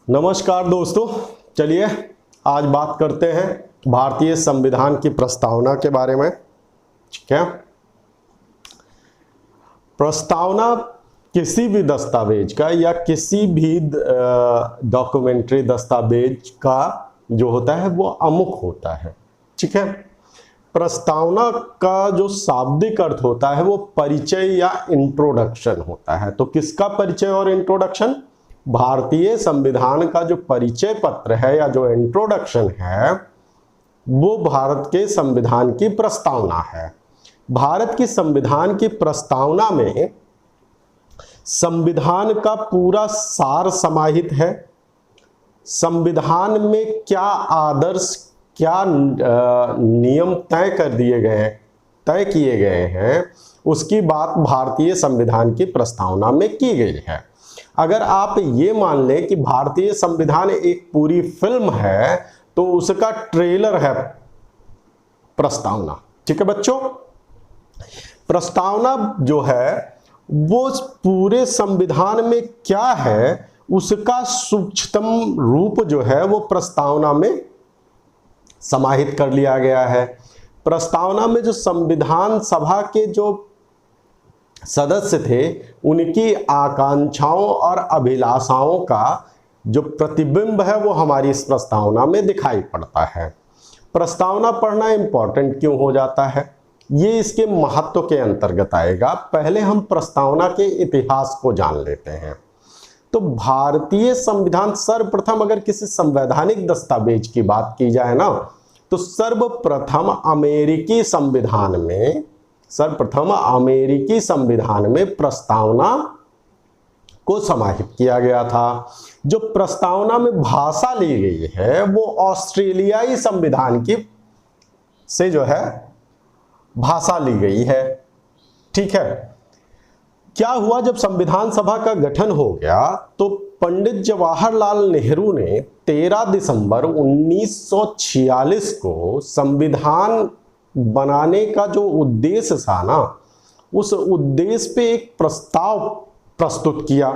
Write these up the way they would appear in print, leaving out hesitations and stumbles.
नमस्कार दोस्तों, चलिए आज बात करते हैं भारतीय संविधान की प्रस्तावना के बारे में। ठीक है, प्रस्तावना किसी भी दस्तावेज का या किसी भी डॉक्यूमेंट्री दस्तावेज का जो होता है वो अमुख होता है। ठीक है, प्रस्तावना का जो शाब्दिक अर्थ होता है वो परिचय या इंट्रोडक्शन होता है। तो किसका परिचय और इंट्रोडक्शन? भारतीय संविधान का जो परिचय पत्र है या जो इंट्रोडक्शन है वो भारत के संविधान की प्रस्तावना है। भारत की संविधान की प्रस्तावना में संविधान का पूरा सार समाहित है। संविधान में क्या आदर्श, क्या नियम तय किए गए हैं, उसकी बात भारतीय संविधान की प्रस्तावना में की गई है। अगर आप ये मान लें कि भारतीय संविधान एक पूरी फिल्म है तो उसका ट्रेलर है प्रस्तावना। ठीक है बच्चों, प्रस्तावना जो है वो पूरे संविधान में क्या है उसका सूक्ष्मतम रूप जो है वो प्रस्तावना में समाहित कर लिया गया है। प्रस्तावना में जो संविधान सभा के जो सदस्य थे उनकी आकांक्षाओं और अभिलाषाओं का जो प्रतिबिंब है वो हमारी इस प्रस्तावना में दिखाई पड़ता है। प्रस्तावना पढ़ना इंपॉर्टेंट क्यों हो जाता है, ये इसके महत्व के अंतर्गत आएगा। पहले हम प्रस्तावना के इतिहास को जान लेते हैं। तो भारतीय संविधान सर्वप्रथम अगर किसी संवैधानिक दस्तावेज की बात की जाए ना तो सर्वप्रथम अमेरिकी संविधान में प्रस्तावना को समाहित किया गया था। जो प्रस्तावना में भाषा ली गई है वो ऑस्ट्रेलियाई संविधान की से जो है भाषा ली गई है। ठीक है, क्या हुआ जब संविधान सभा का गठन हो गया तो पंडित जवाहरलाल नेहरू ने 13 दिसंबर 1946 को संविधान बनाने का जो उद्देश्य था ना उस उद्देश्य पे एक प्रस्ताव प्रस्तुत किया।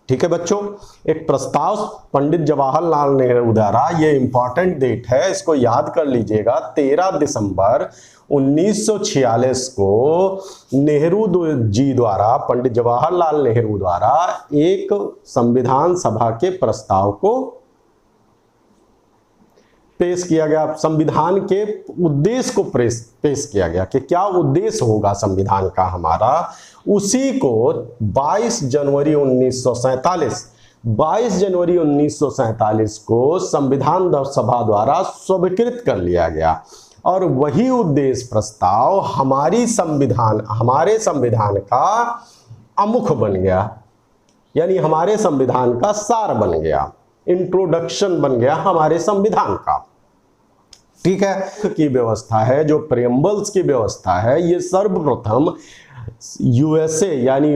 ठीक है बच्चों, एक प्रस्ताव पंडित जवाहरलाल नेहरू द्वारा, ये इंपॉर्टेंट डेट है, इसको याद कर लीजिएगा। 13 दिसंबर 1946 को नेहरू जी द्वारा, पंडित जवाहरलाल नेहरू द्वारा एक संविधान सभा के प्रस्ताव को पेश किया गया। संविधान के उद्देश्य को पेश किया गया कि क्या उद्देश्य होगा संविधान का हमारा। उसी को 22 जनवरी 1947 को संविधान सभा द्वारा स्वीकृत कर लिया गया और वही उद्देश्य प्रस्ताव हमारे संविधान का अमुख बन गया, यानी हमारे संविधान का सार बन गया, इंट्रोडक्शन बन गया हमारे संविधान का। ठीक है, की व्यवस्था है, जो प्रीएम्बल्स की व्यवस्था है, ये सर्वप्रथम यूएसए यानी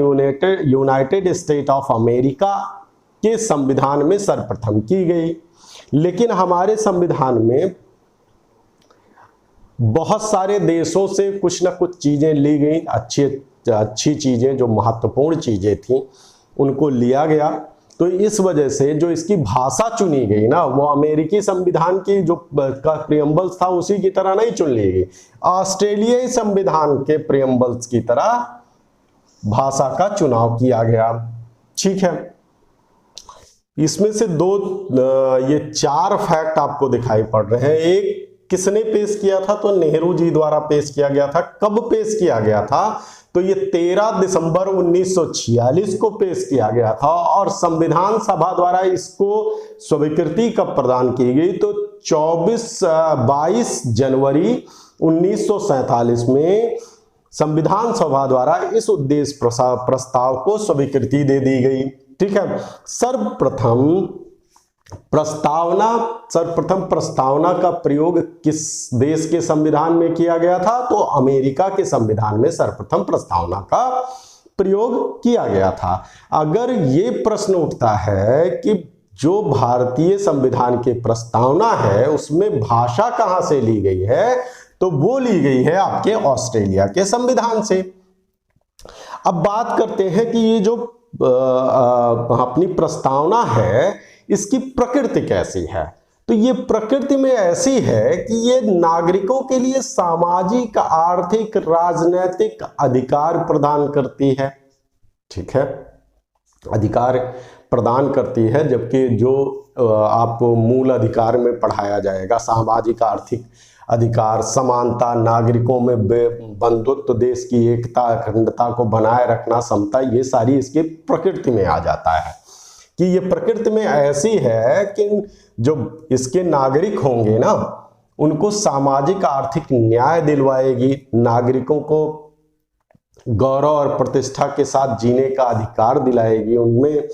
यूनाइटेड स्टेट ऑफ अमेरिका के संविधान में सर्वप्रथम की गई। लेकिन हमारे संविधान में बहुत सारे देशों से कुछ ना कुछ चीजें ली गई, अच्छी चीजें, जो महत्वपूर्ण चीजें थी उनको लिया गया। तो इस वजह से जो इसकी भाषा चुनी गई ना वो अमेरिकी संविधान की जो प्रीएम्बल्स था उसी की तरह नहीं चुन ली गई, ऑस्ट्रेलियाई संविधान के प्रीएम्बल्स की तरह भाषा का चुनाव किया गया। ठीक है, इसमें से ये 4 फैक्ट आपको दिखाई पड़ रहे हैं। एक, किसने पेश किया था? तो नेहरू जी द्वारा पेश किया गया था। कब पेश किया गया था? तो ये 13 दिसंबर 1946 को पेश किया गया था और संविधान सभा द्वारा इसको स्वीकृति कब प्रदान की गई? तो 22 जनवरी 1947 में संविधान सभा द्वारा इस उद्देश्य प्रस्ताव को स्वीकृति दे दी गई। ठीक है, सर्वप्रथम प्रस्तावना का प्रयोग किस देश के संविधान में किया गया था? तो अमेरिका के संविधान में सर्वप्रथम प्रस्तावना का प्रयोग किया गया था। अगर ये प्रश्न उठता है कि जो भारतीय संविधान की प्रस्तावना है उसमें भाषा कहां से ली गई है, तो वो ली गई है आपके ऑस्ट्रेलिया के संविधान से। अब बात करते हैं कि ये जो अपनी प्रस्तावना है इसकी प्रकृति कैसी है, तो ये प्रकृति में ऐसी है कि ये नागरिकों के लिए सामाजिक, आर्थिक, राजनीतिक अधिकार प्रदान करती है। ठीक है, अधिकार प्रदान करती है, जबकि जो आपको मूल अधिकार में पढ़ाया जाएगा सामाजिक आर्थिक अधिकार, समानता, नागरिकों में बंधुत्व, देश की एकता अखंडता को बनाए रखना, समता, ये सारी इसकी प्रकृति में आ जाता है कि ये प्रकृति में ऐसी है कि जो इसके नागरिक होंगे ना उनको सामाजिक आर्थिक न्याय दिलवाएगी, नागरिकों को गौरव और प्रतिष्ठा के साथ जीने का अधिकार दिलाएगी, उनमें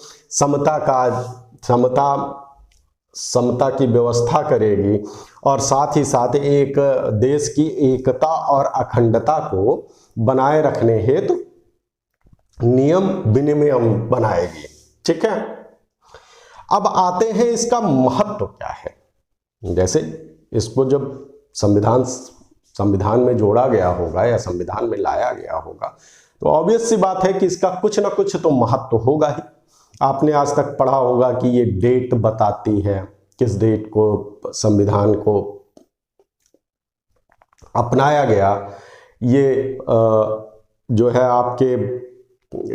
समता की व्यवस्था करेगी और साथ ही साथ एक देश की एकता और अखंडता को बनाए रखने हेतु नियम विनियम बनाएगी। ठीक है, अब आते हैं इसका महत्व क्या है। जैसे इसको जब संविधान में जोड़ा गया होगा या संविधान में लाया गया होगा तो ऑब्वियस सी बात है कि इसका कुछ ना कुछ तो महत्व होगा ही। आपने आज तक पढ़ा होगा कि ये डेट बताती है, किस डेट को संविधान को अपनाया गया, ये जो है आपके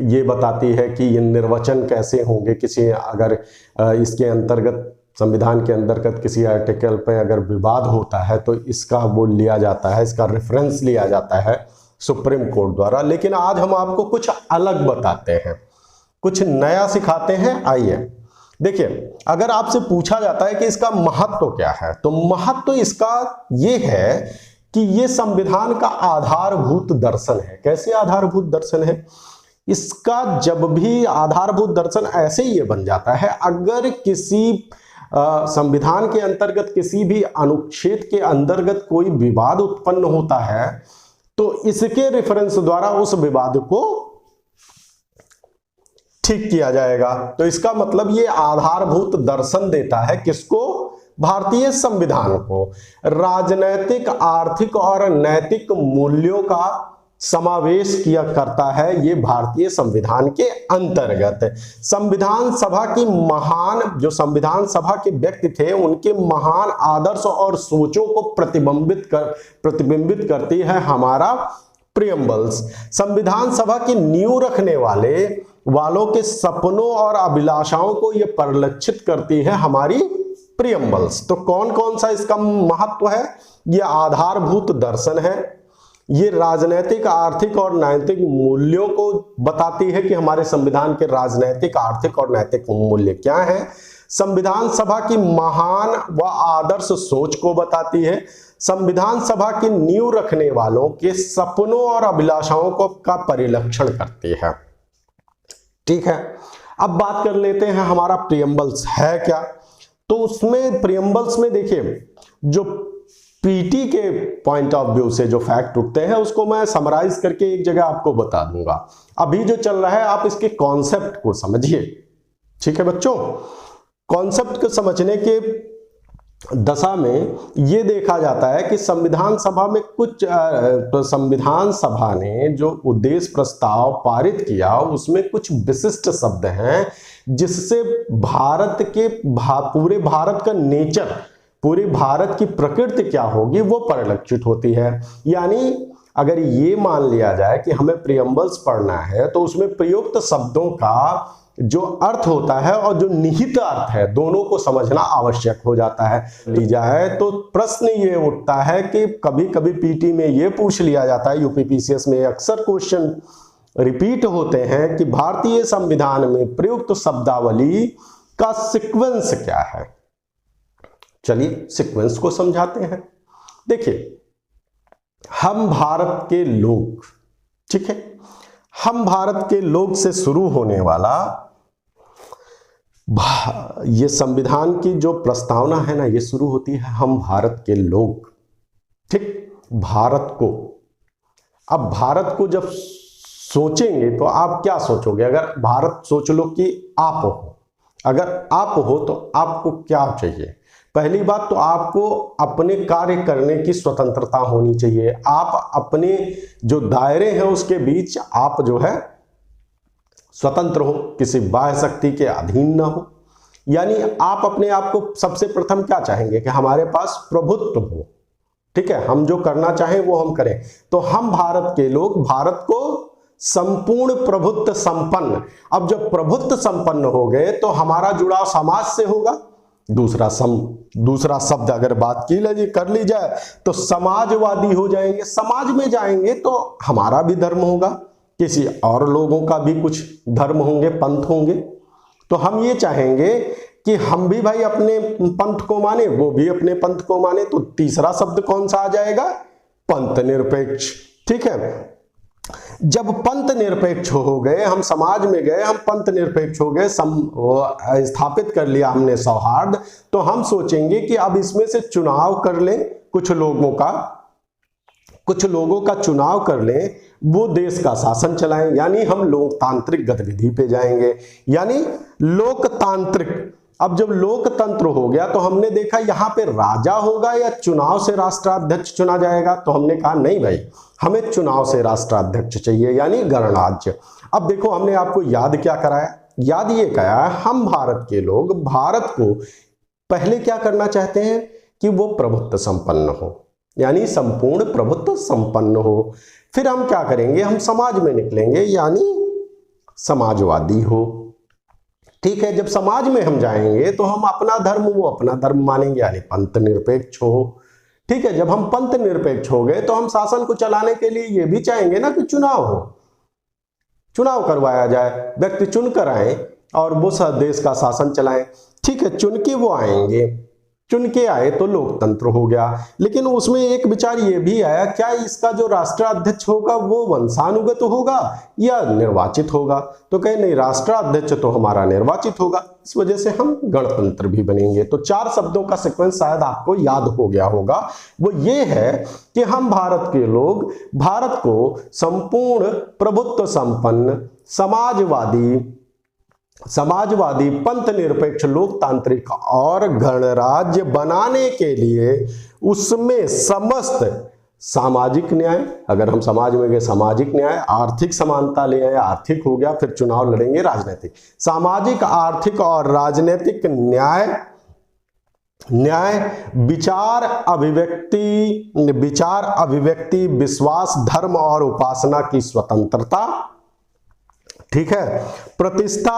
ये बताती है कि ये निर्वाचन कैसे होंगे, किसी अगर इसके अंतर्गत संविधान के अंतर्गत किसी आर्टिकल पे अगर विवाद होता है तो इसका वो लिया जाता है, इसका रेफरेंस लिया जाता है सुप्रीम कोर्ट द्वारा। लेकिन आज हम आपको कुछ अलग बताते हैं, कुछ नया सिखाते हैं। आइए देखिए, अगर आपसे पूछा जाता है कि इसका महत्व क्या है तो महत्व इसका ये है कि ये संविधान का आधारभूत दर्शन है। कैसे आधारभूत दर्शन है? इसका जब भी आधारभूत दर्शन ऐसे ही ये बन जाता है अगर किसी संविधान के अंतर्गत किसी भी अनुच्छेद के अंतर्गत कोई विवाद उत्पन्न होता है तो इसके रेफरेंस द्वारा उस विवाद को ठीक किया जाएगा। तो इसका मतलब ये आधारभूत दर्शन देता है किसको? भारतीय संविधान को। राजनैतिक, आर्थिक और नैतिक मूल्यों का समावेश किया करता है ये भारतीय संविधान के अंतर्गत। संविधान सभा की महान जो संविधान सभा के व्यक्ति थे उनके महान आदर्श और सोचों को प्रतिबिंबित करती है हमारा प्रियम्बल्स। संविधान सभा की नींव रखने वालों के सपनों और अभिलाषाओं को यह परिलक्षित करती है हमारी प्रियम्बल्स। तो कौन कौन सा इसका महत्व है? यह आधारभूत दर्शन है, ये राजनैतिक, आर्थिक और नैतिक मूल्यों को बताती है कि हमारे संविधान के राजनैतिक, आर्थिक और नैतिक मूल्य क्या हैं। संविधान सभा की महान व आदर्श सोच को बताती है। संविधान सभा की नींव रखने वालों के सपनों और अभिलाषाओं का परिलक्षण करती है। ठीक है, अब बात कर लेते हैं हमारा प्रियम्बल्स है क्या। तो उसमें प्रियम्बल्स में देखिए जो पीटी के पॉइंट ऑफ व्यू से जो फैक्ट उठते हैं उसको मैं समराइज करके एक जगह आपको बता दूंगा। अभी जो चल रहा है आप इसके कॉन्सेप्ट को समझिए। ठीक है बच्चों, कॉन्सेप्ट को समझने के दशा में ये देखा जाता है कि संविधान सभा में संविधान सभा ने जो उद्देश्य प्रस्ताव पारित किया उसमें कुछ विशिष्ट शब्द हैं जिससे पूरे भारत का नेचर, पूरे भारत की प्रकृति क्या होगी वो परिलक्षित होती है। यानी अगर ये मान लिया जाए कि हमें प्रियम्बल्स पढ़ना है तो उसमें प्रयुक्त शब्दों का जो अर्थ होता है और जो निहित अर्थ है दोनों को समझना आवश्यक हो जाता है। ली जाए तो प्रश्न ये उठता है कि कभी कभी पीटी में ये पूछ लिया जाता है, यूपीपीसीएस में अक्सर क्वेश्चन रिपीट होते हैं कि भारतीय संविधान में प्रयुक्त शब्दावली का सीक्वेंस क्या है। चलिए सीक्वेंस को समझाते हैं। देखिए, हम भारत के लोग, ठीक है, हम भारत के लोग से शुरू होने वाला ये संविधान की जो प्रस्तावना है ना ये शुरू होती है हम भारत के लोग। ठीक, भारत को, अब भारत को जब सोचेंगे तो आप क्या सोचोगे? अगर भारत सोच लो कि आप हो, अगर आप हो तो आपको क्या चाहिए? पहली बात तो आपको अपने कार्य करने की स्वतंत्रता होनी चाहिए। आप अपने जो दायरे हैं उसके बीच आप जो है स्वतंत्र हो, किसी बाह्य शक्ति के अधीन ना हो। यानी आप अपने आप को सबसे प्रथम क्या चाहेंगे कि हमारे पास प्रभुत्व हो, ठीक है, हम जो करना चाहें वो हम करें। तो हम भारत के लोग भारत को संपूर्ण प्रभुत्व संपन्न, अब जब प्रभुत्व संपन्न हो गए तो हमारा जुड़ाव समाज से होगा। दूसरा शब्द अगर बात कर ली जाए तो समाजवादी हो जाएंगे। समाज में जाएंगे तो हमारा भी धर्म होगा, किसी और लोगों का भी कुछ धर्म होंगे, पंथ होंगे। तो हम ये चाहेंगे कि हम भी भाई अपने पंथ को माने, वो भी अपने पंथ को माने। तो तीसरा शब्द कौन सा आ जाएगा? पंथ निरपेक्ष। ठीक है, जब पंथ निरपेक्ष हो गए, हम समाज में गए, हम पंथ निरपेक्ष हो गए, स्थापित कर लिया हमने सौहार्द, तो हम सोचेंगे कि अब इसमें से चुनाव कर लें, कुछ लोगों का चुनाव कर लें, वो देश का शासन चलाएं। यानी हम लोकतांत्रिक गतिविधि पे जाएंगे, यानी लोकतांत्रिक। अब जब लोकतंत्र हो गया तो हमने देखा यहाँ पे राजा होगा या चुनाव से राष्ट्राध्यक्ष चुना जाएगा। तो हमने कहा नहीं भाई, हमें चुनाव से राष्ट्राध्यक्ष चाहिए, यानी गणराज्य। अब देखो हमने आपको याद क्या कराया? याद ये कराया हम भारत के लोग भारत को पहले क्या करना चाहते हैं कि वो प्रभुत्व संपन्न हो, यानी संपूर्ण प्रभुत्व संपन्न हो। फिर हम क्या करेंगे? हम समाज में निकलेंगे, यानी समाजवादी हो। ठीक है, जब समाज में हम जाएंगे तो हम अपना धर्म वो अपना धर्म मानेंगे, यानी पंथ निरपेक्ष हो। ठीक है, जब हम पंथ निरपेक्ष हो गए तो हम शासन को चलाने के लिए ये भी चाहेंगे ना कि चुनाव हो, चुनाव करवाया जाए, व्यक्ति चुन कर आए और वो देश का शासन चलाएं। ठीक है, चुन के वो आएंगे, चुन के आए तो लोकतंत्र हो गया। लेकिन उसमें एक विचार ये भी आया, क्या इसका जो राष्ट्राध्यक्ष होगा वो वंशानुगत होगा या निर्वाचित होगा? तो कहे नहीं, राष्ट्राध्यक्ष तो हमारा निर्वाचित होगा, इस वजह से हम गणतंत्र भी बनेंगे। तो 4 शब्दों का सीक्वेंस शायद आपको याद हो गया होगा। वो ये है कि हम भारत के लोग भारत को संपूर्ण प्रभुत्व संपन्न समाजवादी पंथ निरपेक्ष लोकतांत्रिक और गणराज्य बनाने के लिए उसमें समस्त सामाजिक न्याय, अगर हम समाज में गए सामाजिक न्याय, आर्थिक समानता ले आए, आर्थिक हो गया, फिर चुनाव लड़ेंगे राजनीतिक, सामाजिक आर्थिक और राजनीतिक न्याय, विचार अभिव्यक्ति, विश्वास, धर्म और उपासना की स्वतंत्रता। ठीक है, प्रतिष्ठा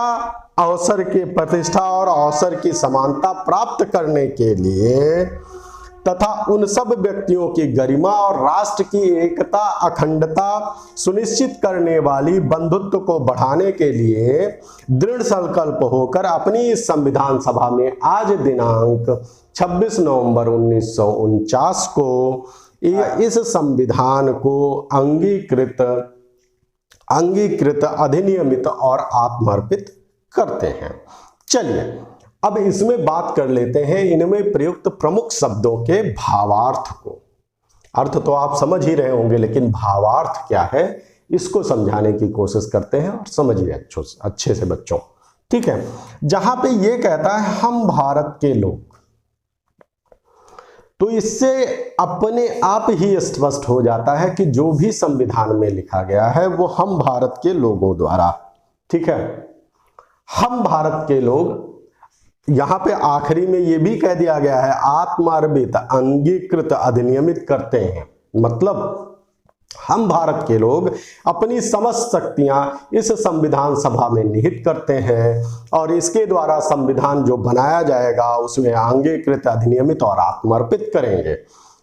और अवसर की समानता प्राप्त करने के लिए तथा उन सब व्यक्तियों की गरिमा और राष्ट्र की एकता अखंडता सुनिश्चित करने वाली बंधुत्व को बढ़ाने के लिए दृढ़ संकल्प होकर अपनी इस संविधान सभा में आज दिनांक 26 नवंबर 1949 को इस संविधान को अंगीकृत, अधिनियमित और आत्मर्पित करते हैं। चलिए अब इसमें बात कर लेते हैं इनमें प्रयुक्त प्रमुख शब्दों के भावार्थ को। अर्थ तो आप समझ ही रहे होंगे, लेकिन भावार्थ क्या है इसको समझाने की कोशिश करते हैं और समझिए अच्छे से बच्चों। ठीक है, जहां पे ये कहता है हम भारत के लोग, तो इससे अपने आप ही स्पष्ट हो जाता है कि जो भी संविधान में लिखा गया है वो हम भारत के लोगों द्वारा, ठीक है, हम भारत के लोग, यहां पे आखिरी में ये भी कह दिया गया है आत्मार्पित, अंगीकृत, अधिनियमित करते हैं। मतलब हम भारत के लोग अपनी समस्त शक्तियां इस संविधान सभा में निहित करते हैं और इसके द्वारा संविधान जो बनाया जाएगा उसमें अंगीकृत, अधिनियमित और आत्मर्पित करेंगे।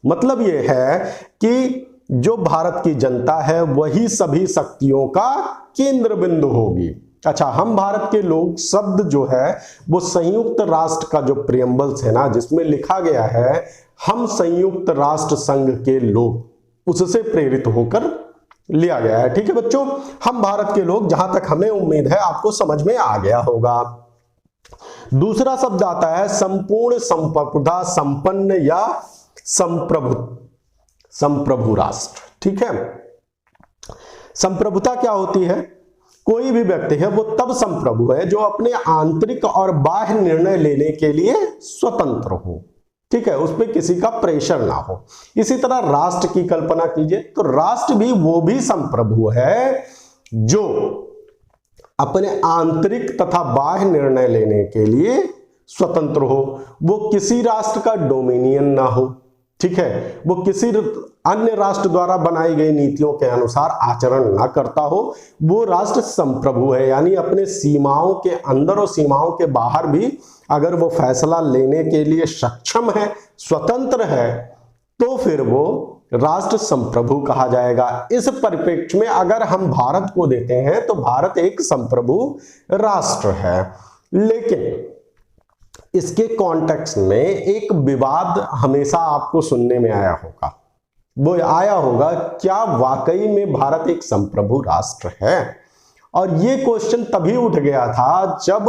मतलब ये है कि जो भारत की जनता है वही सभी शक्तियों का केंद्र बिंदु होगी। अच्छा, हम भारत के लोग शब्द जो है वो संयुक्त राष्ट्र का जो प्रियम्बल्स है ना, जिसमें लिखा गया है हम संयुक्त राष्ट्र संघ के लोग, उससे प्रेरित होकर लिया गया है। ठीक है बच्चों, हम भारत के लोग, जहां तक हमें उम्मीद है आपको समझ में आ गया होगा। दूसरा शब्द आता है संपूर्ण संप्रभुता संपन्न या संप्रभु राष्ट्र। ठीक है, संप्रभुता क्या होती है? कोई भी व्यक्ति है वो तब संप्रभु है जो अपने आंतरिक और बाह्य निर्णय लेने के लिए स्वतंत्र हो। ठीक है, उस पर किसी का प्रेशर ना हो। इसी तरह राष्ट्र की कल्पना कीजिए तो राष्ट्र भी वो भी संप्रभु है जो अपने आंतरिक तथा बाह्य निर्णय लेने के लिए स्वतंत्र हो, वो किसी राष्ट्र का डोमिनियन ना हो, ठीक है, वो किसी अन्य राष्ट्र द्वारा बनाई गई नीतियों के अनुसार आचरण ना करता हो, वो राष्ट्र संप्रभु है, यानी अपने सीमाओं के अंदर और सीमाओं के बाहर भी अगर वो फैसला लेने के लिए सक्षम है, स्वतंत्र है, तो फिर वो राष्ट्र संप्रभु कहा जाएगा। इस परिप्रेक्ष्य में अगर हम भारत को देते हैं तो भारत एक संप्रभु राष्ट्र है। लेकिन इसके कॉन्टेक्स्ट में एक विवाद हमेशा आपको सुनने में आया होगा, वो आया होगा क्या वाकई में भारत एक संप्रभु राष्ट्र है। और ये क्वेश्चन तभी उठ गया था जब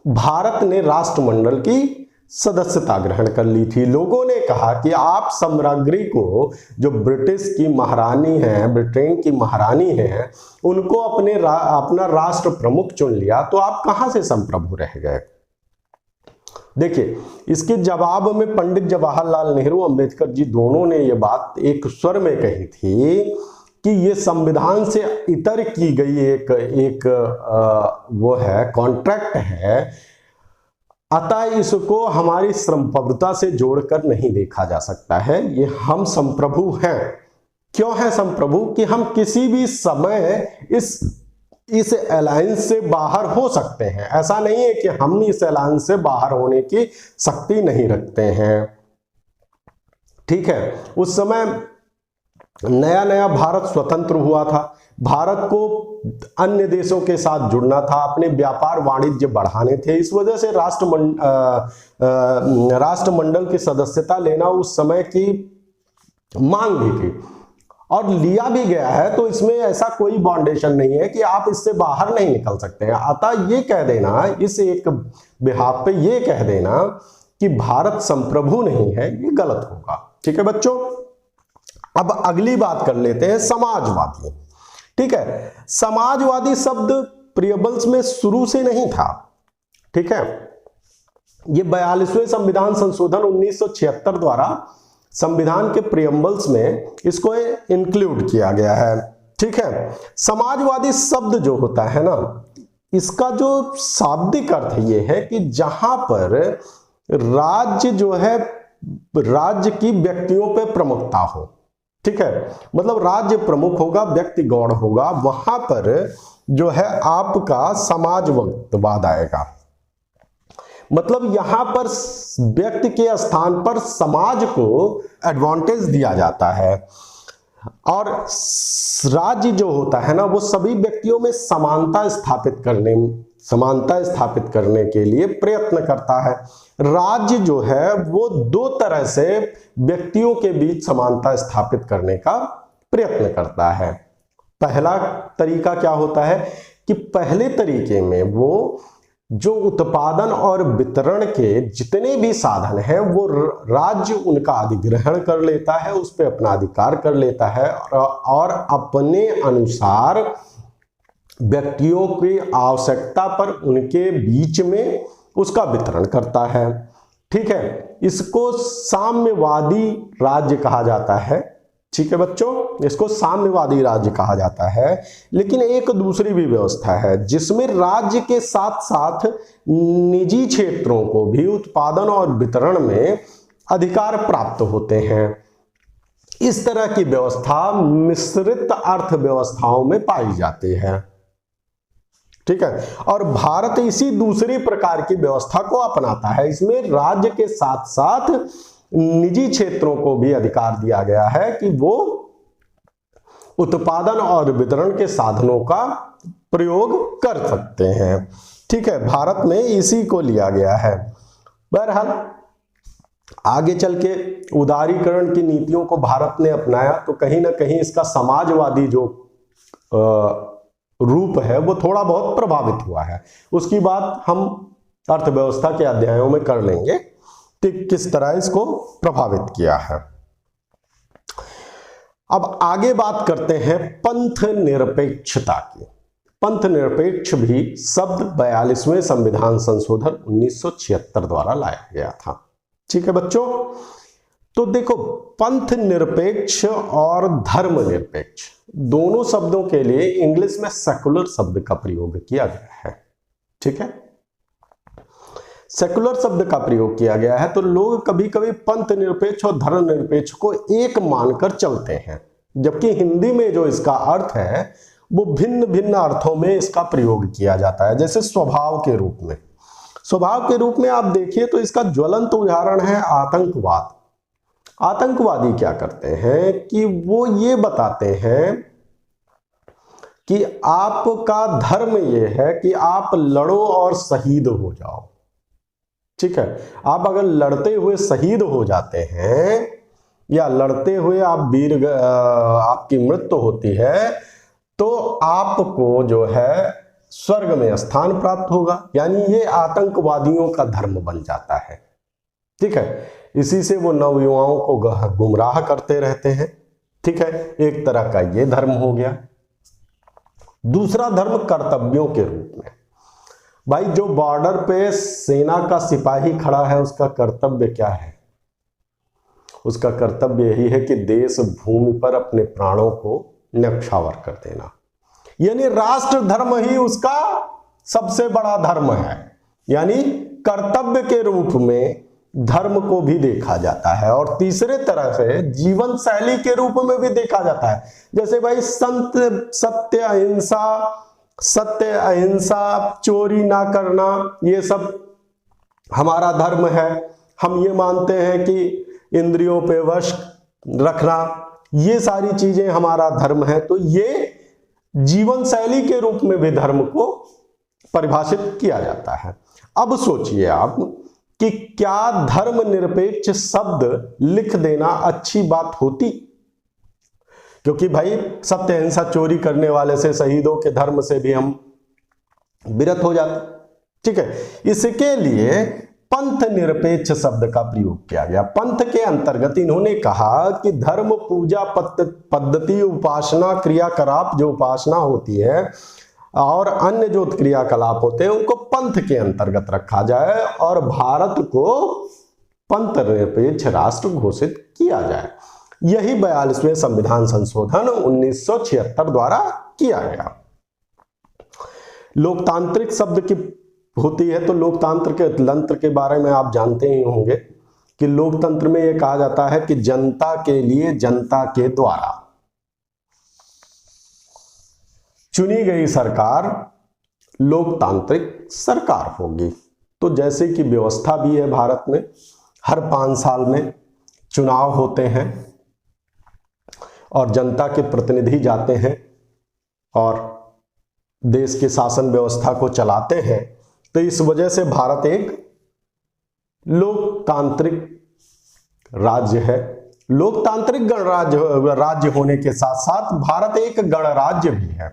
भारत ने राष्ट्रमंडल की सदस्यता ग्रहण कर ली थी। लोगों ने कहा कि आप साम्राज्ञी को, जो ब्रिटिश की महारानी है, ब्रिटेन की महारानी है, उनको अपना राष्ट्र प्रमुख चुन लिया, तो आप कहां से संप्रभु रह गए। देखिए, इसके जवाब में पंडित जवाहरलाल नेहरू, अंबेडकर जी दोनों ने ये बात एक स्वर में कही थी कि ये संविधान से इतर की गई एक वो है, कॉन्ट्रैक्ट है, अतः इसको हमारी संप्रभुता से जोड़कर नहीं देखा जा सकता है। ये हम संप्रभु हैं। क्यों है संप्रभु? कि हम किसी भी समय इस अलायंस से बाहर हो सकते हैं। ऐसा नहीं है कि हम इस अलायंस से बाहर होने की शक्ति नहीं रखते हैं, ठीक है। उस समय नया नया भारत स्वतंत्र हुआ था, भारत को अन्य देशों के साथ जुड़ना था, अपने व्यापार वाणिज्य बढ़ाने थे, इस वजह से राष्ट्रमंडल की सदस्यता लेना उस समय की मांग भी थी और लिया भी गया है। तो इसमें ऐसा कोई बाउंडेशन नहीं है कि आप इससे बाहर नहीं निकल सकते हैं। अतः ये कह देना, इस एक बिहाफ पे ये कह देना कि भारत संप्रभु नहीं है, ये गलत होगा, ठीक है बच्चों। अब अगली बात कर लेते हैं, समाजवादी, ठीक है। समाजवादी शब्द प्रियबल्स में शुरू से नहीं था, ठीक है। ये 42वें संविधान संशोधन 1976 द्वारा संविधान के प्रियम्बल्स में इसको इंक्लूड किया गया है, ठीक है। समाजवादी शब्द जो होता है ना, इसका जो शाब्दिक अर्थ ये है कि जहां पर राज्य जो है, राज्य की व्यक्तियों पे प्रमुखता हो, ठीक है, मतलब राज्य प्रमुख होगा, व्यक्ति गौण होगा, वहां पर जो है आपका समाजवाद आएगा। मतलब यहां पर व्यक्ति के स्थान पर समाज को एडवांटेज दिया जाता है और राज्य जो होता है ना, वो सभी व्यक्तियों में समानता स्थापित करने के लिए प्रयत्न करता है। राज्य जो है वो दो तरह से व्यक्तियों के बीच समानता स्थापित करने का प्रयत्न करता है। पहला तरीका क्या होता है कि पहले तरीके में वो जो उत्पादन और वितरण के जितने भी साधन हैं वो राज्य उनका अधिग्रहण कर लेता है, उस पर अपना अधिकार कर लेता है और अपने अनुसार व्यक्तियों की आवश्यकता पर उनके बीच में उसका वितरण करता है, ठीक है। इसको साम्यवादी राज्य कहा जाता है, ठीक है बच्चों, इसको साम्यवादी राज्य कहा जाता है। लेकिन एक दूसरी भी व्यवस्था है जिसमें राज्य के साथ साथ निजी क्षेत्रों को भी उत्पादन और वितरण में अधिकार प्राप्त होते हैं। इस तरह की व्यवस्था मिश्रित अर्थव्यवस्थाओं में पाई जाती है, ठीक है। और भारत इसी दूसरी प्रकार की व्यवस्था को अपनाता है। इसमें राज्य के साथ साथ निजी क्षेत्रों को भी अधिकार दिया गया है कि वो उत्पादन और वितरण के साधनों का प्रयोग कर सकते हैं, ठीक है। भारत में इसी को लिया गया है। बहरहाल आगे चल के उदारीकरण की नीतियों को भारत ने अपनाया तो कहीं ना कहीं इसका समाजवादी जो रूप है वो थोड़ा बहुत प्रभावित हुआ है। उसकी बात हम अर्थव्यवस्था के अध्यायों में कर लेंगे कि किस तरह इसको प्रभावित किया है। अब आगे बात करते हैं पंथ निरपेक्षता की। पंथ निरपेक्ष भी शब्द 42वें संविधान संशोधन 1976 द्वारा लाया गया था, ठीक है बच्चों। तो देखो, पंथ निरपेक्ष और धर्म निरपेक्ष दोनों शब्दों के लिए इंग्लिश में सेकुलर शब्द का प्रयोग किया गया है। ठीक है, सेकुलर शब्द का प्रयोग किया गया है। तो लोग कभी कभी पंथ निरपेक्ष और धर्म निरपेक्ष को एक मानकर चलते हैं, जबकि हिंदी में जो इसका अर्थ है वो भिन्न भिन्न अर्थों में इसका प्रयोग किया जाता है। जैसे स्वभाव के रूप में, स्वभाव के रूप में आप देखिए तो इसका ज्वलंत उदाहरण है आतंकवाद। आतंकवादी क्या करते हैं कि वो ये बताते हैं कि आपका धर्म ये है कि आप लड़ो और शहीद हो जाओ। ठीक है, आप अगर लड़ते हुए शहीद हो जाते हैं या लड़ते हुए आप आपकी मृत्यु होती है तो आपको जो है स्वर्ग में स्थान प्राप्त होगा। यानी ये आतंकवादियों का धर्म बन जाता है। ठीक है, इसी से वो नवयुवाओं को गुमराह करते रहते हैं। ठीक है, एक तरह का ये धर्म हो गया। दूसरा धर्म कर्तव्यों के रूप में, भाई जो बॉर्डर पे सेना का सिपाही खड़ा है उसका कर्तव्य क्या है? उसका कर्तव्य यही है कि देश भूमि पर अपने प्राणों को न्यौछावर कर देना। यानी राष्ट्र धर्म ही उसका सबसे बड़ा धर्म है। यानी कर्तव्य के रूप में धर्म को भी देखा जाता है और तीसरे तरह से जीवन शैली के रूप में भी देखा जाता है। जैसे भाई सत्य अहिंसा, चोरी ना करना, ये सब हमारा धर्म है। हम ये मानते हैं कि इंद्रियों पे वश रखना, ये सारी चीजें हमारा धर्म है। तो ये जीवन शैली के रूप में भी धर्म को परिभाषित किया जाता है। अब सोचिए आप कि क्या धर्म निरपेक्ष शब्द लिख देना अच्छी बात होती? क्योंकि भाई सत्य अहिंसा चोरी करने वाले से, शहीदों के धर्म से भी हम विरत हो जाते। ठीक है, इसके लिए पंथ निरपेक्ष शब्द का प्रयोग किया गया। पंथ के अंतर्गत इन्होंने कहा कि धर्म, पूजा पद्धति, उपासना, क्रियाकलाप जो उपासना होती है और अन्य जो क्रियाकलाप होते हैं उनको पंथ के अंतर्गत रखा जाए और भारत को पंथ निरपेक्ष राष्ट्र घोषित किया जाए। यही 42वें संविधान संशोधन 1976 द्वारा किया गया। लोकतांत्रिक शब्द की होती है तो लोकतंत्र के तंत्र के बारे में आप जानते ही होंगे कि लोकतंत्र में यह कहा जाता है कि जनता के लिए, जनता के द्वारा चुनी गई सरकार लोकतांत्रिक सरकार होगी। तो जैसे कि व्यवस्था भी है भारत में, हर 5 साल में चुनाव होते हैं और जनता के प्रतिनिधि जाते हैं और देश के शासन व्यवस्था को चलाते हैं। तो इस वजह से भारत एक लोकतांत्रिक राज्य है। लोकतांत्रिक राज्य होने के साथ साथ भारत एक गणराज्य भी है।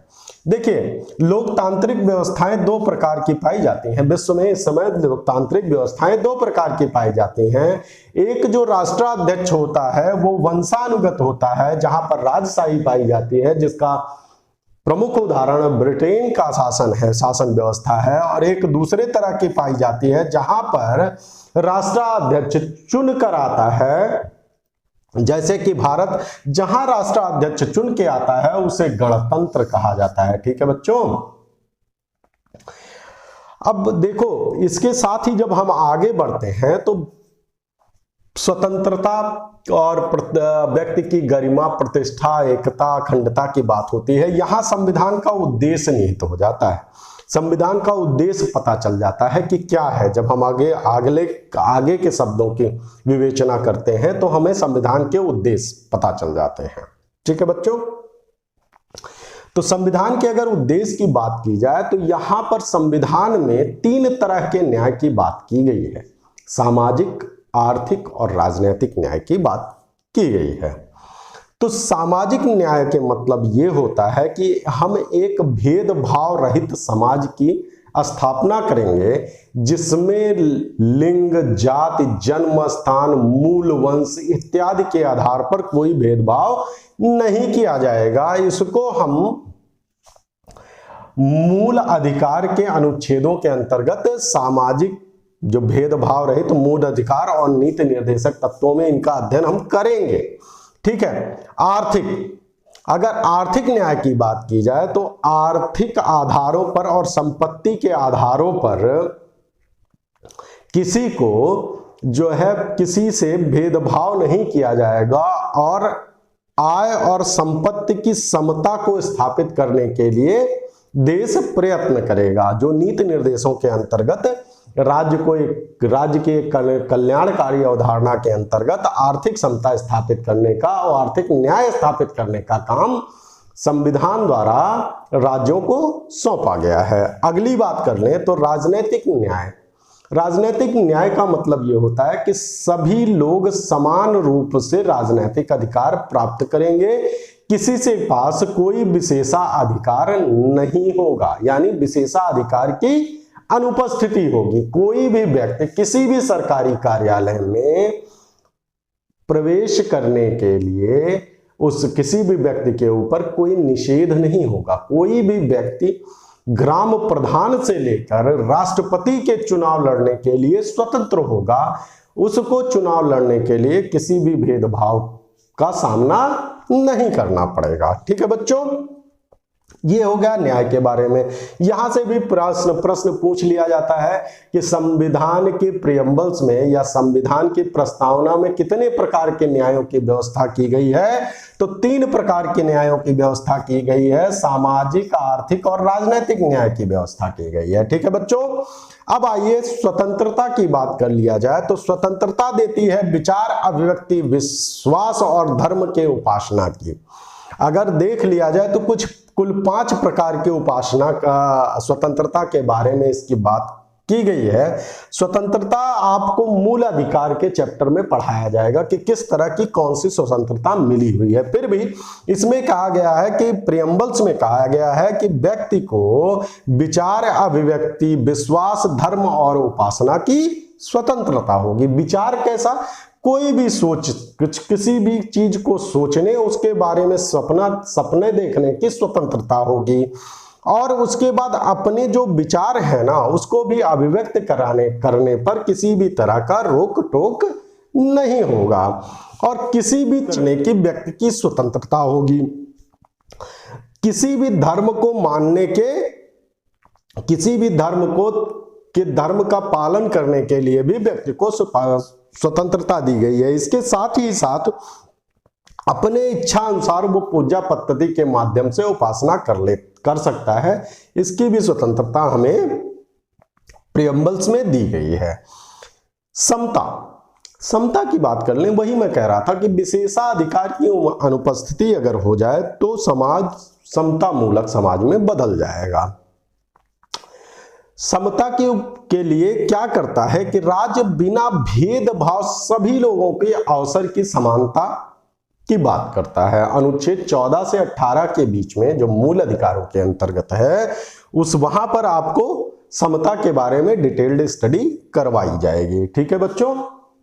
देखिए, लोकतांत्रिक व्यवस्थाएं 2 प्रकार की पाई जाती हैं विश्व में। इस समय लोकतांत्रिक व्यवस्थाएं 2 प्रकार की पाई जाती हैं। एक जो राष्ट्राध्यक्ष होता है वो वंशानुगत होता है, जहां पर राजशाही पाई जाती है, जिसका प्रमुख उदाहरण ब्रिटेन का शासन है, शासन व्यवस्था है। और एक दूसरे तरह की पाई जाती है जहां पर राष्ट्राध्यक्ष चुनकर आता है, जैसे कि भारत, जहां राष्ट्राध्यक्ष चुन के आता है उसे गणतंत्र कहा जाता है। ठीक है बच्चों, अब देखो इसके साथ ही जब हम आगे बढ़ते हैं तो स्वतंत्रता और व्यक्ति की गरिमा, प्रतिष्ठा, एकता, अखंडता की बात होती है। यहां संविधान का उद्देश्य निहित हो जाता है। संविधान का उद्देश्य पता चल जाता है कि क्या है। जब हम आगे के शब्दों की विवेचना करते हैं तो हमें संविधान के उद्देश्य पता चल जाते हैं। ठीक है बच्चों, तो संविधान के अगर उद्देश्य की बात की जाए तो यहां पर संविधान में 3 तरह के न्याय की बात की गई है। सामाजिक, आर्थिक और राजनीतिक न्याय की बात की गई है। तो सामाजिक न्याय के मतलब ये होता है कि हम एक भेदभाव रहित समाज की स्थापना करेंगे जिसमें लिंग, जाति, जन्म स्थान, मूल वंश इत्यादि के आधार पर कोई भेदभाव नहीं किया जाएगा। इसको हम मूल अधिकार के अनुच्छेदों के अंतर्गत सामाजिक जो भेदभाव रहित तो मूल अधिकार और नीति निर्देशक तत्वों में इनका अध्ययन हम करेंगे। ठीक है। आर्थिक, अगर आर्थिक न्याय की बात की जाए तो आर्थिक आधारों पर और संपत्ति के आधारों पर किसी को जो है किसी से भेदभाव नहीं किया जाएगा और आय और संपत्ति की समता को स्थापित करने के लिए देश प्रयत्न करेगा। जो नीति निर्देशों के अंतर्गत राज्य के कल्याणकारी अवधारणा के अंतर्गत आर्थिक समता स्थापित करने का और आर्थिक न्याय स्थापित करने का काम संविधान द्वारा राज्यों को सौंपा गया है। अगली बात कर लें तो राजनीतिक न्याय। राजनीतिक न्याय का मतलब यह होता है कि सभी लोग समान रूप से राजनीतिक अधिकार प्राप्त करेंगे, किसी से पास कोई विशेषाधिकार नहीं होगा, यानी विशेषाधिकार की अनुपस्थिति होगी। कोई भी व्यक्ति किसी भी सरकारी कार्यालय में प्रवेश करने के लिए किसी भी व्यक्ति के ऊपर कोई निषेध नहीं होगा। कोई भी व्यक्ति ग्राम प्रधान से लेकर राष्ट्रपति के चुनाव लड़ने के लिए स्वतंत्र होगा। उसको चुनाव लड़ने के लिए किसी भी भेदभाव का सामना नहीं करना पड़ेगा। ठीक है बच्चों, ये हो गया न्याय के बारे में। यहां से भी प्रश्न पूछ लिया जाता है कि संविधान के प्रियम्बल्स में या संविधान की प्रस्तावना में कितने प्रकार के न्यायों की व्यवस्था की गई है। तो 3 प्रकार के न्यायों की व्यवस्था की गई है। सामाजिक, आर्थिक और राजनीतिक न्याय की व्यवस्था की गई है। ठीक है बच्चों, अब आइए स्वतंत्रता की बात कर लिया जाए। तो स्वतंत्रता देती है विचार, अभिव्यक्ति, विश्वास और धर्म के उपासना की। अगर देख लिया जाए तो कुल 5 प्रकार के उपासना का स्वतंत्रता के बारे में इसकी बात की गई है। स्वतंत्रता आपको मूल अधिकार के चैप्टर में पढ़ाया जाएगा कि किस तरह की कौन सी स्वतंत्रता मिली हुई है। फिर भी इसमें कहा गया है कि प्रियम्बल्स में कहा गया है कि व्यक्ति को विचार, अभिव्यक्ति, विश्वास, धर्म और उपासना की स्वतंत्रता होगी। विचार कैसा? कोई भी किसी भी चीज को सोचने, उसके बारे में सपने देखने की स्वतंत्रता होगी। और उसके बाद अपने जो विचार है ना, उसको भी अभिव्यक्त करने पर किसी भी तरह का रोक टोक नहीं होगा। और किसी भी चुनने की व्यक्ति की स्वतंत्रता होगी। किसी भी धर्म को मानने किसी भी धर्म का पालन करने के लिए भी व्यक्ति को स्वतंत्रता दी गई है। इसके साथ ही साथ अपने इच्छा अनुसार वो पूजा पद्धति के माध्यम से उपासना कर सकता है। इसकी भी स्वतंत्रता हमें प्रियम्बल्स में दी गई है। समता की बात कर लें। वही मैं कह रहा था कि विशेषाधिकार की अनुपस्थिति अगर हो जाए तो समाज समता मूलक समाज में बदल जाएगा। समता के लिए क्या करता है कि राज्य बिना भेदभाव सभी लोगों के अवसर की समानता की बात करता है। अनुच्छेद 14 से 18 के बीच में जो मूल अधिकारों के अंतर्गत है, वहां पर आपको समता के बारे में डिटेल्ड स्टडी करवाई जाएगी। ठीक है बच्चों,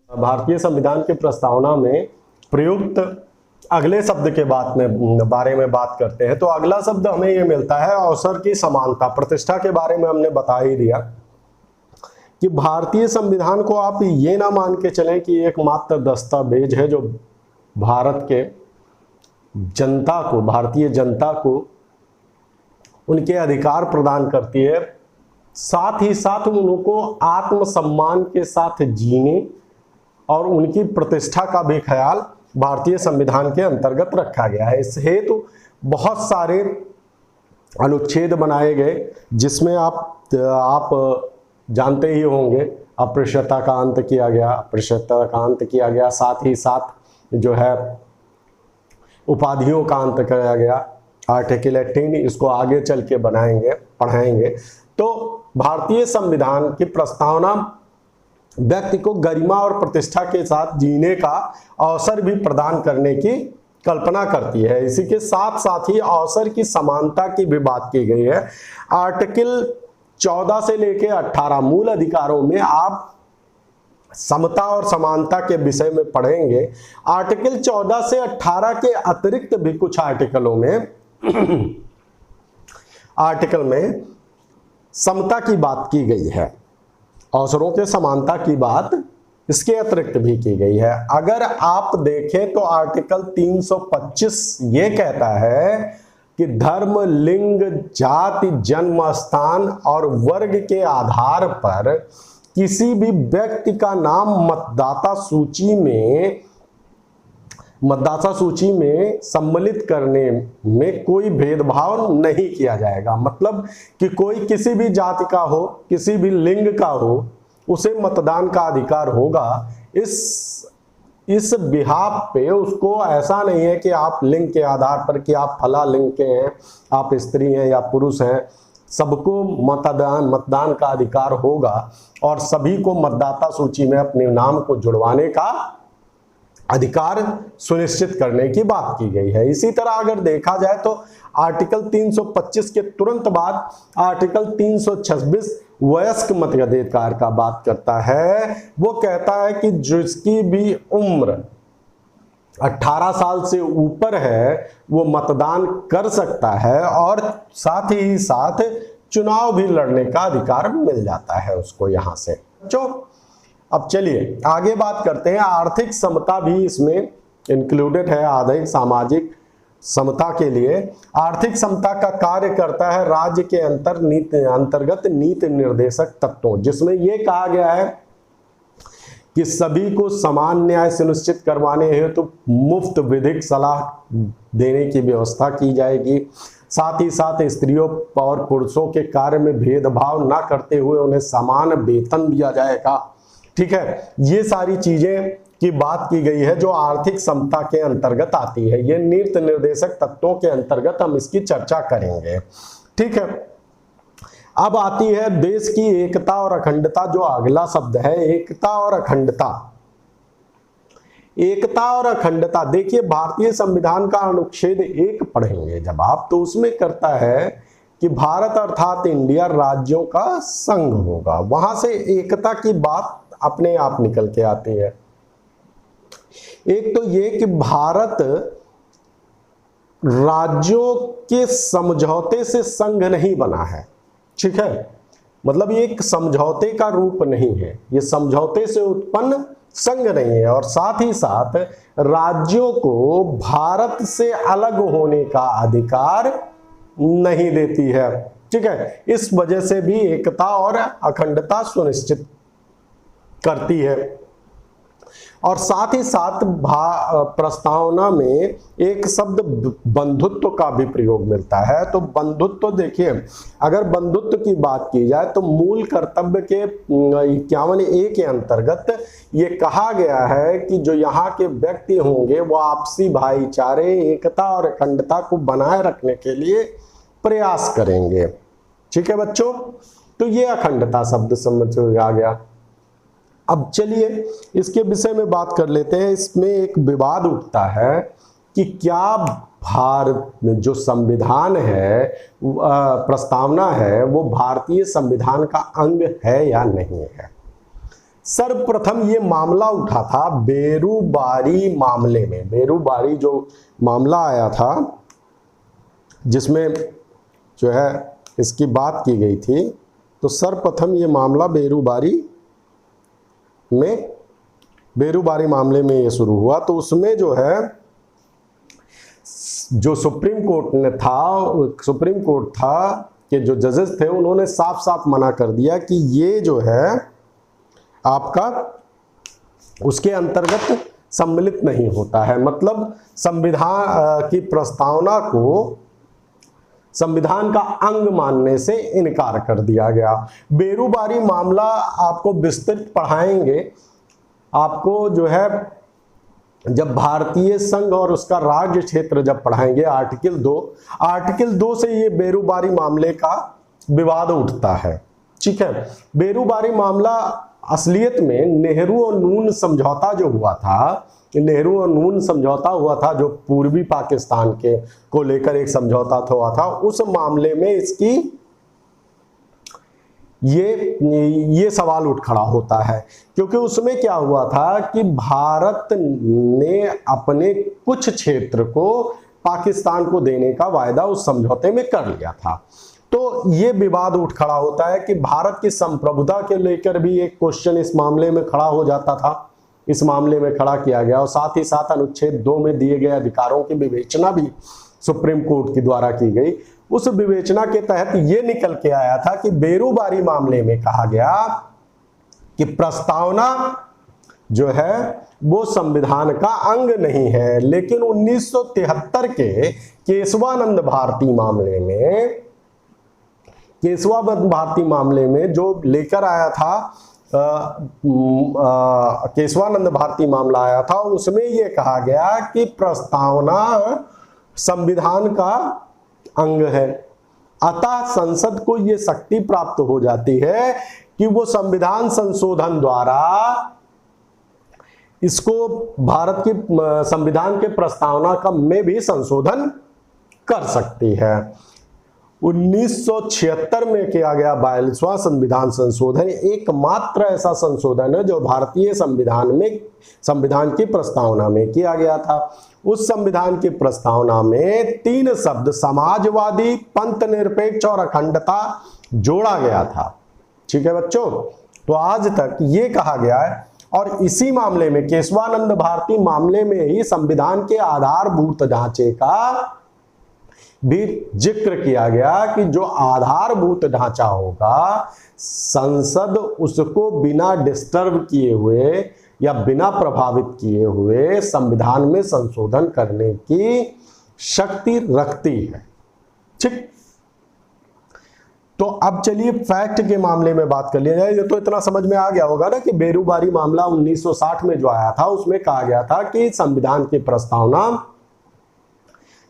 भारतीय संविधान की प्रस्तावना में प्रयुक्त अगले शब्द के बारे में बात करते हैं। तो अगला शब्द हमें यह मिलता है अवसर की समानता। प्रतिष्ठा के बारे में हमने बता ही दिया कि भारतीय संविधान को आप ये ना मान के चलें कि एकमात्र दस्तावेज है जो भारतीय जनता को उनके अधिकार प्रदान करती है। साथ ही साथ उनको आत्मसम्मान के साथ जीने और उनकी प्रतिष्ठा का भी ख्याल भारतीय संविधान के अंतर्गत रखा गया है। इस हेतु बहुत सारे अनुच्छेद बनाए गए, जिसमें आप जानते ही होंगे अस्पृश्यता का अंत किया गया, साथ ही साथ जो है उपाधियों का अंत किया गया, आर्टिकल 18, इसको आगे चल के पढ़ाएंगे। तो भारतीय संविधान की प्रस्तावना व्यक्ति को गरिमा और प्रतिष्ठा के साथ जीने का अवसर भी प्रदान करने की कल्पना करती है। इसी के साथ साथ ही अवसर की समानता की भी बात की गई है। आर्टिकल 14 से लेकर 18 मूल अधिकारों में आप समता और समानता के विषय में पढ़ेंगे। आर्टिकल 14 से 18 के अतिरिक्त भी कुछ आर्टिकल में समता की बात की गई है। अवसरों के समानता की बात इसके अतिरिक्त भी की गई है। अगर आप देखें तो आर्टिकल 325 ये कहता है कि धर्म, लिंग, जाति, जन्म स्थान और वर्ग के आधार पर किसी भी व्यक्ति का नाम मतदाता सूची में सम्मिलित करने में कोई भेदभाव नहीं किया जाएगा। मतलब कि कोई किसी भी जाति का हो, किसी भी लिंग का हो, उसे मतदान का अधिकार होगा। इस बिहाफ पे उसको ऐसा नहीं है कि आप लिंग के आधार पर कि आप फला लिंग के हैं, आप स्त्री हैं या पुरुष हैं, सबको मतदान का अधिकार होगा और सभी को मतदाता सूची में अपने नाम को जुड़वाने का अधिकार सुनिश्चित करने की बात की गई है। इसी तरह अगर देखा जाए तो आर्टिकल 325 के तुरंत बाद आर्टिकल 326 वयस्क मताधिकार का बात करता है। वो कहता है कि जिसकी भी उम्र 18 साल से ऊपर है वो मतदान कर सकता है और साथ ही साथ चुनाव भी लड़ने का अधिकार मिल जाता है उसको यहां से। अब चलिए आगे बात करते हैं। आर्थिक समता भी इसमें इंक्लूडेड है। आर्थिक सामाजिक समता के लिए आर्थिक समता का कार्य करता है राज्य के अंतर्गत नीति निर्देशक तत्वों, जिसमें यह कहा गया है कि सभी को समान न्याय सुनिश्चित करवाने हेतु तो मुफ्त विधिक सलाह देने की व्यवस्था की जाएगी। साथ ही साथ स्त्रियों और पुरुषों के कार्य में भेदभाव न करते हुए उन्हें समान वेतन दिया जाएगा। ठीक है, ये सारी चीजें की बात की गई है जो आर्थिक समता के अंतर्गत आती है। ये नीति निर्देशक तत्वों के अंतर्गत हम इसकी चर्चा करेंगे। ठीक है, अब आती है देश की एकता और अखंडता। जो अगला शब्द है एकता और अखंडता। एकता और अखंडता, देखिए भारतीय संविधान का अनुच्छेद 1 पढ़ेंगे जब आप, तो उसमें करता है कि भारत अर्थात इंडिया राज्यों का संघ होगा। वहां से एकता की बात अपने आप निकल के आती है। एक तो ये कि भारत राज्यों के समझौते से संघ नहीं बना है। ठीक है, मतलब ये एक समझौते का रूप नहीं है, ये समझौते से उत्पन्न संघ नहीं है और साथ ही साथ राज्यों को भारत से अलग होने का अधिकार नहीं देती है। ठीक है, इस वजह से भी एकता और अखंडता सुनिश्चित करती है। और साथ ही साथ प्रस्तावना में एक शब्द बंधुत्व का भी प्रयोग मिलता है। तो बंधुत्व, देखिए अगर बंधुत्व की बात की जाए तो मूल कर्तव्य के 51A के अंतर्गत ये कहा गया है कि जो यहाँ के व्यक्ति होंगे वो आपसी भाईचारे, एकता और अखंडता को बनाए रखने के लिए प्रयास करेंगे। ठीक है बच्चों, तो ये अखंडता शब्द समझ में आ गया। अब चलिए इसके विषय में बात कर लेते हैं। इसमें एक विवाद उठता है कि क्या भारत में जो संविधान है, प्रस्तावना है, वो भारतीय संविधान का अंग है या नहीं है। सर्वप्रथम ये मामला उठा था बेरूबारी मामले में। बेरूबारी जो मामला आया था जिसमें जो है इसकी बात की गई थी, तो सर्वप्रथम ये मामला बेरूबारी मामले में ये शुरू हुआ। तो उसमें जो है जो सुप्रीम कोर्ट था कि जो जजेस थे उन्होंने साफ साफ मना कर दिया कि ये जो है आपका उसके अंतर्गत सम्मिलित नहीं होता है। मतलब संविधान की प्रस्तावना को संविधान का अंग मानने से इनकार कर दिया गया। बेरूबारी मामला आपको विस्तृत पढ़ाएंगे। आपको जो है जब भारतीय संघ और उसका राज्य क्षेत्र जब पढ़ाएंगे आर्टिकल 2 से ये बेरूबारी मामले का विवाद उठता है। ठीक है, बेरूबारी मामला असलियत में नेहरू और नून समझौता जो हुआ था, नेहरू और नून समझौता हुआ था जो पूर्वी पाकिस्तान के को लेकर एक समझौता हुआ था, उस मामले में इसकी ये सवाल उठ खड़ा होता है। क्योंकि उसमें क्या हुआ था कि भारत ने अपने कुछ क्षेत्र को पाकिस्तान को देने का वायदा उस समझौते में कर लिया था। तो ये विवाद उठ खड़ा होता है कि भारत की संप्रभुता के लेकर भी एक क्वेश्चन इस मामले में खड़ा हो जाता था, इस मामले में खड़ा किया गया, और साथ ही साथ अनुच्छेद 2 में दिए गए अधिकारों की विवेचना भी सुप्रीम कोर्ट के द्वारा की गई। उस विवेचना के तहत ये निकल के आया था कि बेरूबारी मामले में कहा गया कि प्रस्तावना जो है वो संविधान का अंग नहीं है, लेकिन 1973 के केशवानंद भारती मामले में जो लेकर आया था, केशवानंद भारती मामला आया था, उसमें यह कहा गया कि प्रस्तावना संविधान का अंग है। अतः संसद को यह शक्ति प्राप्त हो जाती है कि वो संविधान संशोधन द्वारा इसको भारत के संविधान के प्रस्तावना का में भी संशोधन कर सकती है। 1976 में किया गया 42वां संविधान संशोधन एकमात्र ऐसा संशोधन है जो भारतीय संविधान की प्रस्तावना में किया गया था। उस संविधान की प्रस्तावना में 3 शब्द समाजवादी, पंथ निरपेक्ष और अखंडता जोड़ा गया था। ठीक है बच्चों, तो आज तक ये कहा गया है, और इसी मामले में केशवानंद भारती मामले में ही संविधान के आधारभूत ढांचे का भी जिक्र किया गया कि जो आधारभूत ढांचा होगा संसद उसको बिना डिस्टर्ब किए हुए या बिना प्रभावित किए हुए संविधान में संशोधन करने की शक्ति रखती है। ठीक, तो अब चलिए फैक्ट के मामले में बात कर लिया जाए। ये तो इतना समझ में आ गया होगा ना कि बेरूबारी मामला 1960 में जो आया था उसमें कहा गया था कि संविधान की प्रस्तावना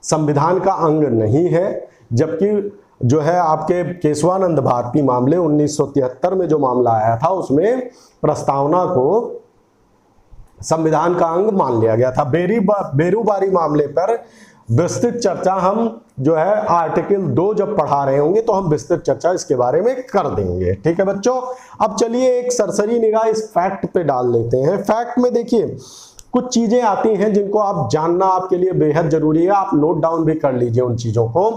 संविधान का अंग नहीं है, जबकि जो है आपके केशवानंद भारती मामले 1973 में जो मामला आया था उसमें प्रस्तावना को संविधान का अंग मान लिया गया था। बेरूबारी मामले पर विस्तृत चर्चा हम जो है आर्टिकल 2 जब पढ़ा रहे होंगे तो हम विस्तृत चर्चा इसके बारे में कर देंगे। ठीक है बच्चों, अब चलिए एक सरसरी निगाह इस फैक्ट पे डाल लेते हैं। फैक्ट में देखिए कुछ चीजें आती हैं जिनको आप जानना आपके लिए बेहद जरूरी है, आप नोट डाउन भी कर लीजिए उन चीजों को,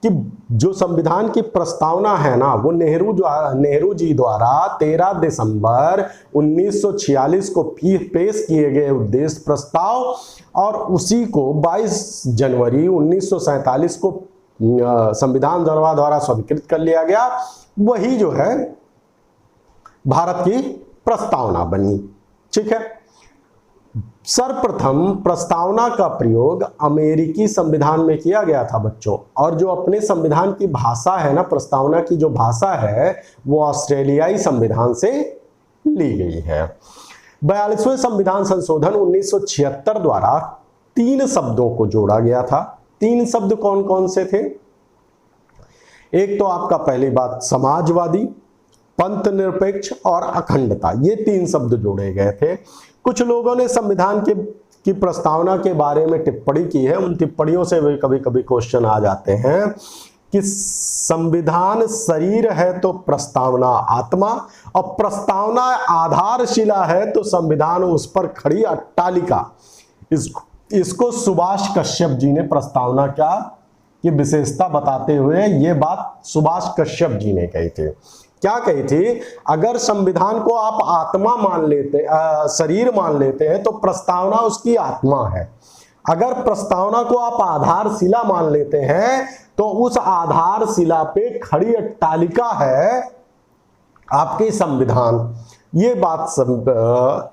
कि जो संविधान की प्रस्तावना है ना वो नेहरू जी द्वारा 13 दिसंबर 1946 को पेश किए गए उद्देश्य प्रस्ताव और उसी को 22 जनवरी 1947 को संविधान सभा द्वारा स्वीकृत कर लिया गया, वही जो है भारत की प्रस्तावना बनी। ठीक है, सर्वप्रथम प्रस्तावना का प्रयोग अमेरिकी संविधान में किया गया था बच्चों, और जो अपने संविधान की भाषा है ना, प्रस्तावना की जो भाषा है वो ऑस्ट्रेलियाई संविधान से ली गई है। 42वें संविधान संशोधन 1976 द्वारा 3 शब्दों को जोड़ा गया था। 3 शब्द कौन कौन से थे? एक तो आपका पहली बात समाजवादी, पंथ निरपेक्ष और अखंडता, ये 3 शब्द जोड़े गए थे। कुछ लोगों ने संविधान की प्रस्तावना के बारे में टिप्पणी की है, उन टिप्पणियों से भी कभी कभी क्वेश्चन आ जाते हैं कि संविधान शरीर है तो प्रस्तावना आत्मा, और प्रस्तावना आधारशिला है तो संविधान उस पर खड़ी अट्टालिका। इसको सुभाष कश्यप जी ने प्रस्तावना की विशेषता बताते हुए ये बात सुभाष कश्यप जी ने कही थी। क्या कही थी? अगर संविधान को आप आत्मा मान लेते, शरीर मान लेते हैं तो प्रस्तावना उसकी आत्मा है। अगर प्रस्तावना को आप आधारशिला मान लेते हैं तो उस आधारशिला पे खड़ी अट्टालिका है आपके संविधान। ये बात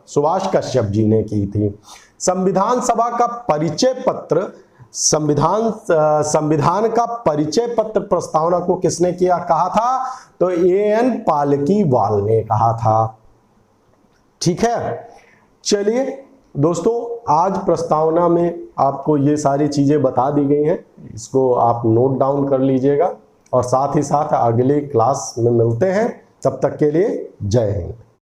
सुभाष कश्यप जी ने की थी। संविधान सभा का परिचय पत्र, संविधान का परिचय पत्र प्रस्तावना को किसने कहा था? तो A.N. पालकीवाल ने कहा था। ठीक है, चलिए दोस्तों, आज प्रस्तावना में आपको ये सारी चीजें बता दी गई हैं, इसको आप नोट डाउन कर लीजिएगा और साथ ही साथ अगली क्लास में मिलते हैं। तब तक के लिए जय हिंद।